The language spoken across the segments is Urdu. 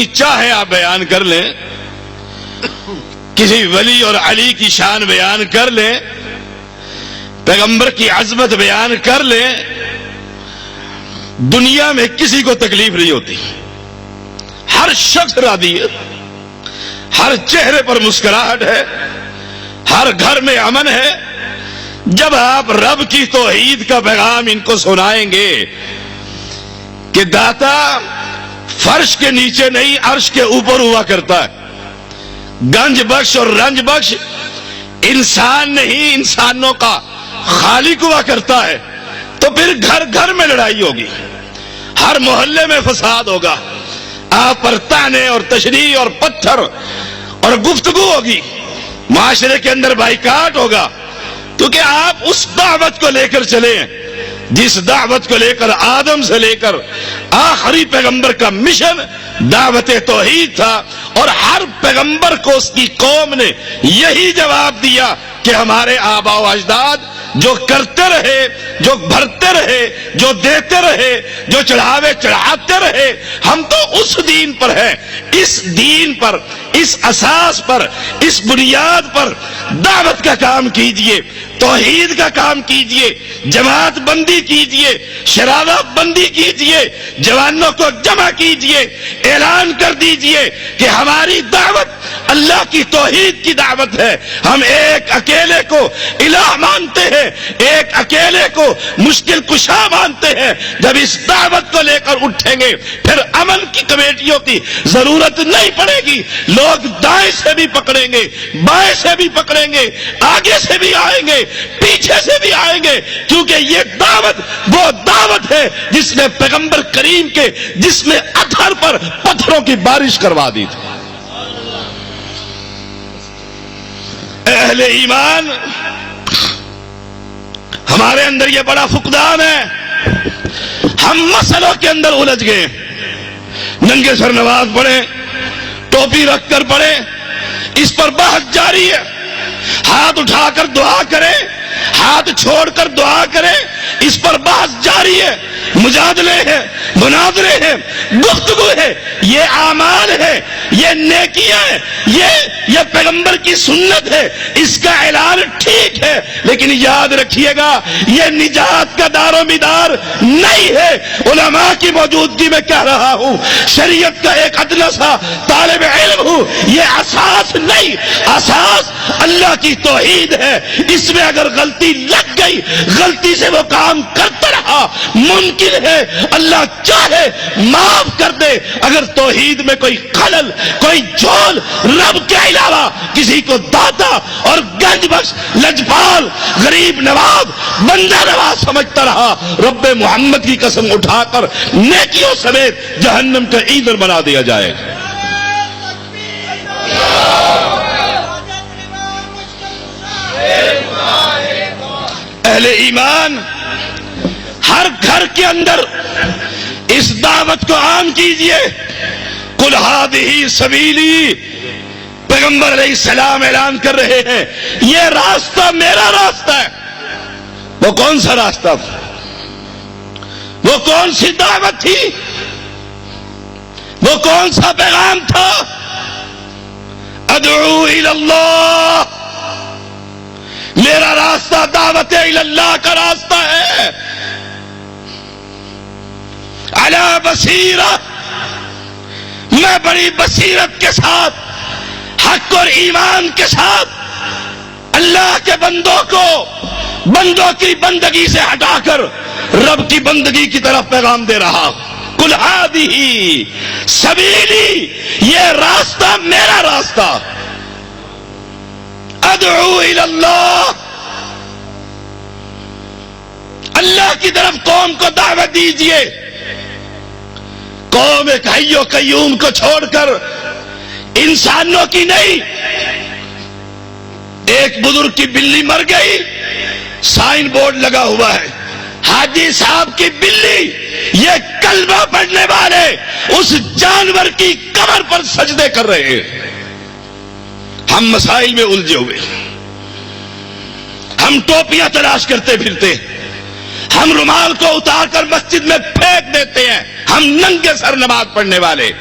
کی چاہے آپ بیان کر لیں، کسی ولی اور علی کی شان بیان کر لیں، پیغمبر کی عظمت بیان کر لیں، دنیا میں کسی کو تکلیف نہیں ہوتی، ہر شخص راضی ہے، ہر چہرے پر مسکراہٹ ہے، ہر گھر میں امن ہے۔ جب آپ رب کی توحید کا پیغام ان کو سنائیں گے کہ داتا فرش کے نیچے نہیں عرش کے اوپر ہوا کرتا ہے، گنج بخش اور رنج بخش انسان نہیں انسانوں کا خالق ہوا کرتا ہے، تو پھر گھر گھر میں لڑائی ہوگی، ہر محلے میں فساد ہوگا، آپ پر تانے اور تشریح اور پتھر اور گفتگو ہوگی، معاشرے کے اندر بائیکاٹ ہوگا، کیونکہ آپ اس دعوت کو لے کر چلے ہیں جس دعوت کو لے کر آدم سے لے کر آخری پیغمبر کا مشن دعوت توحید تھا، اور ہر پیغمبر کو اس کی قوم نے یہی جواب دیا کہ ہمارے آباء و اجداد جو کرتے رہے، جو بھرتے رہے، جو دیتے رہے، جو چڑھاوے چڑھاتے رہے، ہم تو اس دین پر ہیں، اس دین پر، اس اساس پر، اس بنیاد پر دعوت کا کام کیجئے، توحید کا کام کیجئے، جماعت بندی کیجئے، شرارت بندی کیجئے، جوانوں کو جمع کیجئے، اعلان کر دیجئے کہ ہماری دعوت اللہ کی توحید کی دعوت ہے، ہم ایک اکیلے کو الہ مانتے ہیں، ایک اکیلے کو مشکل کشا مانتے ہیں۔ جب اس دعوت کو لے کر اٹھیں گے پھر امن کی کمیٹیوں کی ضرورت نہیں پڑے گی، لوگ دائیں سے بھی پکڑیں گے، بائیں سے بھی پکڑیں گے، آگے سے بھی آئیں گے، پیچھے سے بھی آئیں گے، کیونکہ یہ دعوت وہ دعوت ہے جس نے پیغمبر کریم کے جس میں اطہر پر پتھروں کی بارش کروا دی تھی۔ اہل ایمان، ہمارے اندر یہ بڑا فقدان ہے، ہم مسئلوں کے اندر الجھ گئے، ننگے سر نماز پڑھیں، ٹوپی رکھ کر پڑھیں، اس پر بحث جاری ہے، ہاتھ اٹھا کر دعا کریں، ہاتھ چھوڑ کر دعا کریں، اس پر بحث جاری ہے، مجادلے ہیں، مناظرے ہیں، گفتگو ہے، یہ اعمال ہے، یہ نیکیاں ہیں، یہ پیغمبر کی سنت ہے، اس کا اعلان ٹھیک ہے، لیکن یاد رکھیے گا یہ نجات کا دار و مدار نہیں ہے۔ علماء کی موجودگی میں کہہ رہا ہوں، شریعت کا ایک ادنیٰ سا طالب علم ہوں، یہ اساس نہیں، اساس اللہ کی توحید ہے، اس میں اگر غلطی لگ گئی، غلطی سے وہ کام کرتا رہا، ممکن ہے اللہ چاہے معاف کر دے۔ اگر توحید میں کوئی خلل، کوئی جھول رب کے علاوہ کسی کو داتا اور گنج بخش، لجپال، غریب نواز، بندہ نواز سمجھتا رہا، رب محمد کی قسم اٹھا کر نیکیوں سمیت جہنم کا ایندھن بنا دیا جائے گا۔ اہل ایمان، ہر گھر کے اندر اس دعوت کو عام کیجئے، قل ھذہ سبیلی، پیغمبر علیہ السلام اعلان کر رہے ہیں یہ راستہ میرا راستہ ہے۔ وہ کون سا راستہ تھا؟ وہ کون سی دعوت تھی؟ وہ کون سا پیغام تھا؟ ادعو الی اللہ، میرا راستہ دعوت الی اللہ کا راستہ ہے، علی بصیرہ، میں بڑی بصیرت کے ساتھ، حق اور ایمان کے ساتھ اللہ کے بندوں کو بندوں کی بندگی سے ہٹا کر رب کی بندگی کی طرف پیغام دے رہا ہوں۔ قل ھذہ سبیلی، یہ راستہ میرا راستہ، ادعو الی اللہ، اللہ کی طرف قوم کو دعوت دیجئے۔ قوم ایک حی و قیوم کو چھوڑ کر انسانوں کی نہیں، ایک بزرگ کی بلی مر گئی، سائن بورڈ لگا ہوا ہے، حاجی صاحب کی بلی، یہ کلمہ پڑھنے والے اس جانور کی قبر پر سجدے کر رہے ہیں۔ ہم مسائل میں الجھے ہوئے، ہم ٹوپیاں تلاش کرتے پھرتے، ہم رومال کو اتار کر مسجد میں پھینک دیتے ہیں، ہم ننگے سر نماز پڑھنے والے۔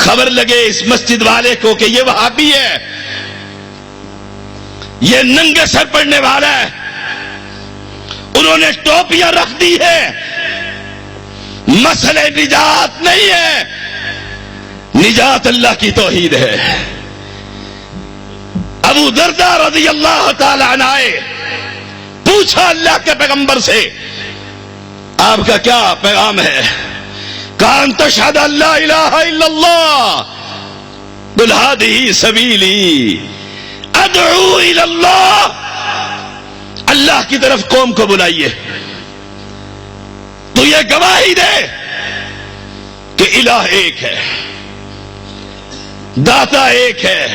خبر لگے اس مسجد والے کو کہ یہ وہابی ہے، یہ ننگے سر پڑنے والا ہے، انہوں نے ٹوپیاں رکھ دی ہے، مسئلہ نجات نہیں ہے، نجات اللہ کی توحید ہے۔ ابو درداء رضی اللہ تعالی عنہ آئے، پوچھا اللہ کے پیغمبر سے آپ کا کیا پیغام ہے؟ کہا ان تشہد ان لا الہ الا اللہ قل ہذہ سبیلی ادعو الی اللہ، اللہ کی طرف قوم کو بلائیے، تو یہ گواہی دے کہ الہ ایک ہے، داتا ایک ہے،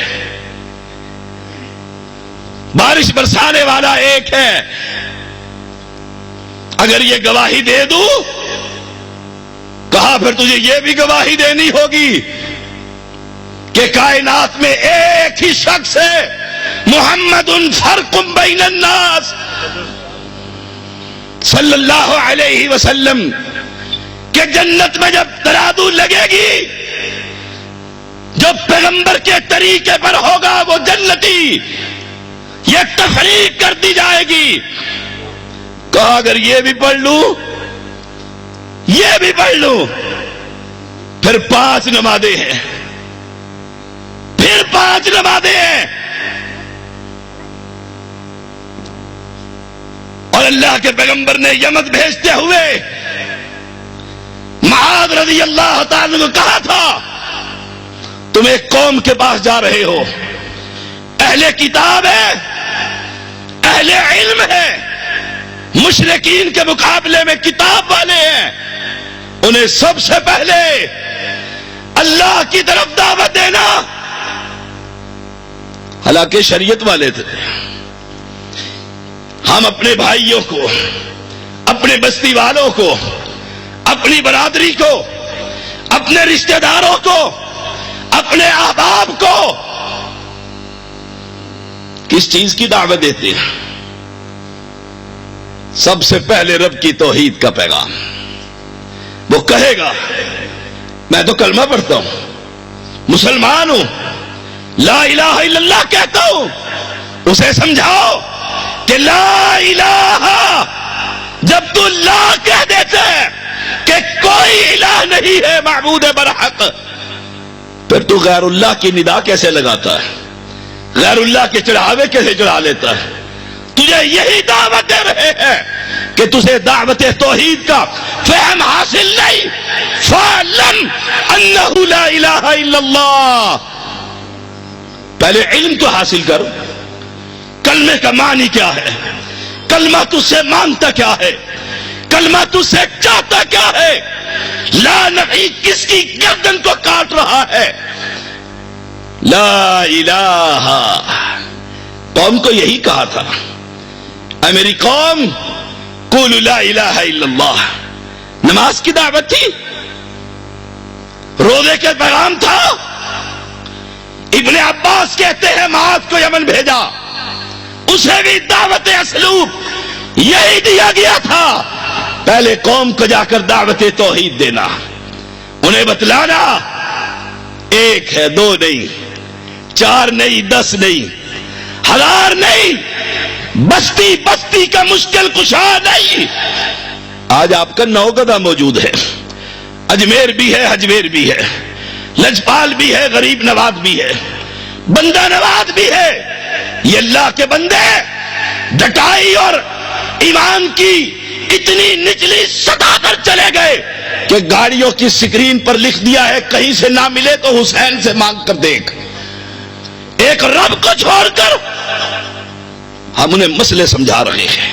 بارش برسانے والا ایک ہے۔ اگر یہ گواہی دے دوں، کہا پھر تجھے یہ بھی گواہی دینی ہوگی کہ کائنات میں ایک ہی شخص ہے، محمد فرق بین الناس صلی اللہ علیہ وسلم، کہ جنت میں جب ترازو لگے گی، جو پیغمبر کے طریقے پر ہوگا وہ جنتی، یہ تفریق کر دی جائے گی۔ کہا اگر یہ بھی پڑھ لوں، یہ بھی پڑھ لوں، پھر 5 نمازیں ہیں، پھر 5 نمازیں ہیں، اور اللہ کے پیغمبر نے یمن بھیجتے ہوئے معاذ رضی اللہ تعالیٰ کو کہا تھا تم ایک قوم کے پاس جا رہے ہو، اہل کتاب ہے، اہل علم ہے، مشرکین کے مقابلے میں کتاب والے ہیں، انہیں سب سے پہلے اللہ کی طرف دعوت دینا۔ حالانکہ شریعت والے تھے، ہم اپنے بھائیوں کو، اپنے بستی والوں کو، اپنی برادری کو، اپنے رشتہ داروں کو، اپنے احباب کو کس چیز کی دعوت دیتے ہیں؟ سب سے پہلے رب کی توحید کا پیغام۔ وہ کہے گا میں تو کلمہ پڑھتا ہوں، مسلمان ہوں، لا الہ الا اللہ کہتا ہوں، اسے سمجھاؤ کہ لا الہ، جب تو لا کہہ دیتے کہ کوئی الہ نہیں ہے معبود برحق، پھر تو غیر اللہ کی ندا کیسے لگاتا ہے؟ غیر اللہ کے چڑھاوے کیسے چڑھا لیتا ہے؟ تجھے یہی دعوت دے رہے ہیں کہ تجھے دعوت توحید کا فہم حاصل نہیں، فَاعْلَمْ أَنَّهُ لَا إِلَهَ إِلَّا اللَّهُ، پہلے علم تو حاصل کر، کلمے کا معنی کیا ہے، کلمہ تجھ سے مانگتا کیا ہے، کلمہ تجھ سے چاہتا کیا ہے، لا نفی کس کی گردن کو کاٹ رہا ہے، لا الہ۔ قوم کو یہی کہا تھا، اے میری قوم قولوا لا الہ الا اللہ، نماز کی دعوت تھی، روزے کا پیغام تھا۔ ابن عباس کہتے ہیں معاذ کو یمن بھیجا، اسے بھی دعوت اسلوب یہی دیا گیا تھا، پہلے قوم کو جا کر دعوت توحید دینا، انہیں بتلانا ایک ہے، 2 نہیں، 4 نہیں، 10 نہیں، 1000 نہیں، بستی بستی کا مشکل کشا نہیں۔ آج آپ کا 9 گدھا موجود ہے، اجمیر بھی ہے، اجمیر بھی ہے، لجپال بھی ہے، غریب نواز بھی ہے، بندہ نواز بھی ہے، یہ اللہ کے بندے ڈٹائی اور ایمان کی اتنی نچلی سطح پر چلے گئے کہ گاڑیوں کی سکرین پر لکھ دیا ہے کہیں سے نہ ملے تو حسین سے مانگ کر دیکھ۔ ایک رب کو چھوڑ کر ہم انہیں مسئلے سمجھا رہے ہیں،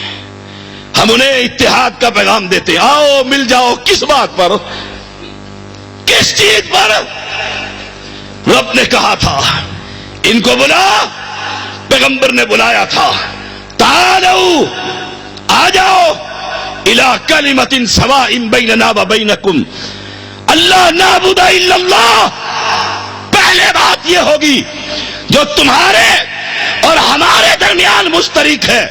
ہم انہیں اتحاد کا پیغام دیتے ہیں، آؤ مل جاؤ، کس بات پر، کس چیز پر؟ رب نے کہا تھا ان کو بلا، پیغمبر نے بلایا تھا، تعالوا، آ جاؤ، الی کلمۃ سواء بیننا و بینکم اللہ نعبد الا اللہ۔ پہلے بات یہ ہوگی جو تمہارے اور ہمارے درمیان مشترک ہے،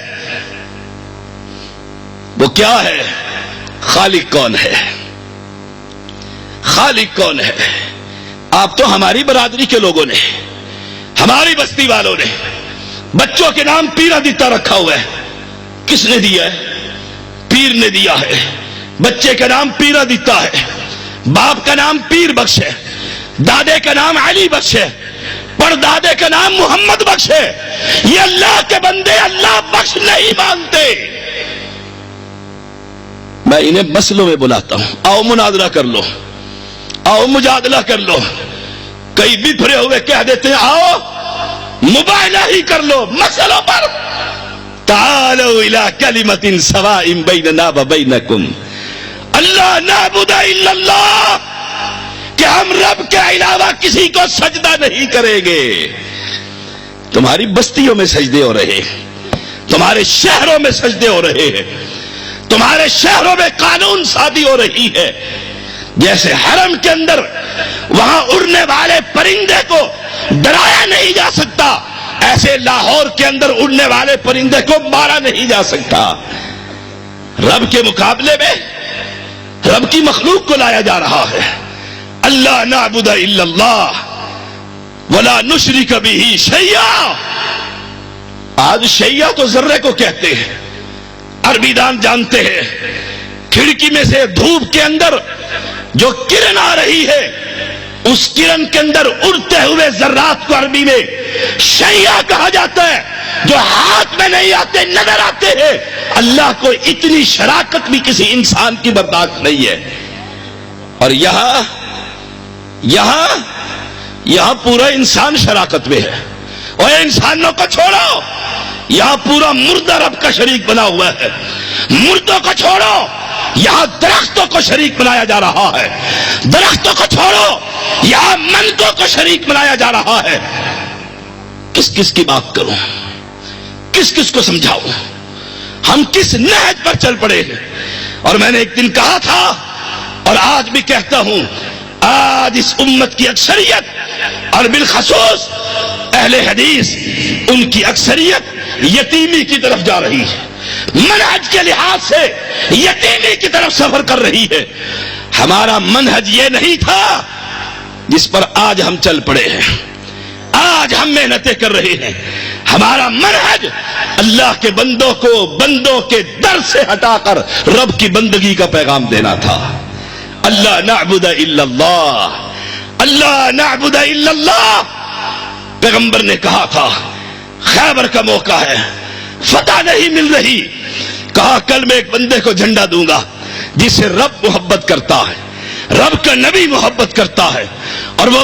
وہ کیا ہے؟ خالق کون ہے؟ خالق کون ہے؟ آپ تو ہماری برادری کے لوگوں نے، ہماری بستی والوں نے بچوں کے نام پیرا دیتا رکھا ہوا ہے. کس نے دیا ہے؟ پیر نے دیا ہے. بچے کا نام پیرا دیتا ہے، باپ کا نام پیر بخش ہے، دادے کا نام علی بخش ہے، پردادے کا نام محمد بخش ہے. یہ اللہ کے بندے اللہ بخش نہیں مانتے. میں انہیں مسئلوں میں بلاتا ہوں، آؤ مناظرہ کر لو، آؤ مجادلہ کر لو. کئی بفرے ہوئے کہہ دیتے ہیں آؤ مباحثہ ہی کر لو مسئلوں پر. تعالوا الی کلمۃ سواء بیننا وبینکم اللہ نعبد الا اللہ، کہ ہم رب کے علاوہ کسی کو سجدہ نہیں کریں گے. تمہاری بستیوں میں سجدے ہو رہے ہیں، تمہارے شہروں میں سجدے ہو رہے ہیں، تمہارے شہروں میں قانون سازی ہو رہی ہے. جیسے حرم کے اندر وہاں اڑنے والے پرندے کو ڈرایا نہیں جا سکتا، ایسے لاہور کے اندر اڑنے والے پرندے کو مارا نہیں جا سکتا. رب کے مقابلے میں رب کی مخلوق کو لایا جا رہا ہے. اللہ نعبد الا اللہ ولا نشرک بہ شیئا. آج شیعہ تو ذرے کو کہتے ہیں. عربی دان جانتے ہیں کھڑکی میں سے دھوپ کے اندر جو کرن آ رہی ہے اس کرن کے اندر اڑتے ہوئے ذرات کو عربی میں شیعہ کہا جاتا ہے. جو ہاتھ میں نہیں آتے نظر آتے ہیں. اللہ کو اتنی شراکت بھی کسی انسان کی برداشت نہیں ہے. اور یہاں پورا انسان شراکت میں ہے. اور انسانوں کو چھوڑو، یہاں پورا مردہ رب کا شریک بنا ہوا ہے. مردوں کو چھوڑو، یہاں درختوں کو شریک بنایا جا رہا ہے. درختوں کو چھوڑو، یہاں مندوں کو شریک بنایا جا رہا ہے. کس کس کی بات کروں، کس کس کو سمجھاؤں؟ ہم کس نہج پر چل پڑے ہیں؟ اور میں نے ایک دن کہا تھا اور آج بھی کہتا ہوں، آج اس امت کی اکثریت اور بالخصوص اہل حدیث ان کی اکثریت یتیمی کی طرف جا رہی ہے. منہج کے لحاظ سے یتیمی کی طرف سفر کر رہی ہے. ہمارا منہج یہ نہیں تھا جس پر آج ہم چل پڑے ہیں، آج ہم محنتیں کر رہے ہیں. ہمارا منہج اللہ کے بندوں کو بندوں کے در سے ہٹا کر رب کی بندگی کا پیغام دینا تھا. اللہ نعبد الا اللہ، اللہ نعبد الا اللہ. پیغمبر نے کہا تھا خیبر کا موقع ہے، فتح نہیں مل رہی. کہا کل میں ایک بندے کو جھنڈا دوں گا جسے رب محبت کرتا ہے، رب کا نبی محبت کرتا ہے، اور وہ